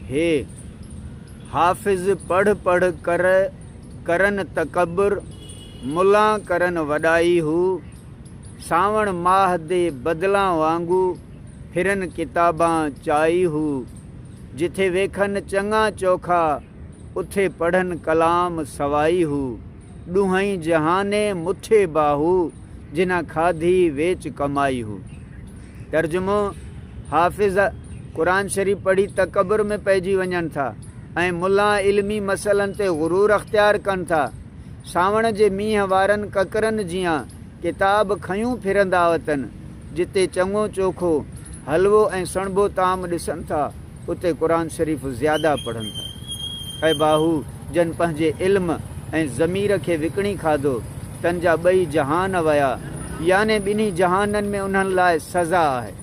हे हाफ़िज़ पढ़ पढ़ करन तकब्बुर, मुला करन वॾाई हू, सावण माह दे बदलां वांगू फिरन किताबां चाई हू, जिथे वेखन चङा चोखा उथे पढ़न कलाम सवाई हू, ॾुहई जहाने मुठे बाहू, जिना खाधी वेच कमाई हू। तर्जुमो, हाफ़िज़ क़ुरान शरीफ़ पढ़ी तकब्बुर में पइजी वञनि था ऐं मुला इल्मी मसइलनि ते ग़ुरूर अख़्तियार कनि था। सावण जे मींहं वारनि ककरनि जियां किताब खयूं फिरंदा वतन, जिते चङो चोखो हलवो ऐं सणबो ताम ॾिसनि था, उते क़ुरान शरीफ़ ज़्यादा पढ़नि था। ऐं बाहू जन पंहिंजे इल्म ऐं ज़मीर खे विकिणी खाधो, तन जा ॿई जहान वया, याने ॿिन्ही जहाननि में उन्हनि लाइ सज़ा आहे।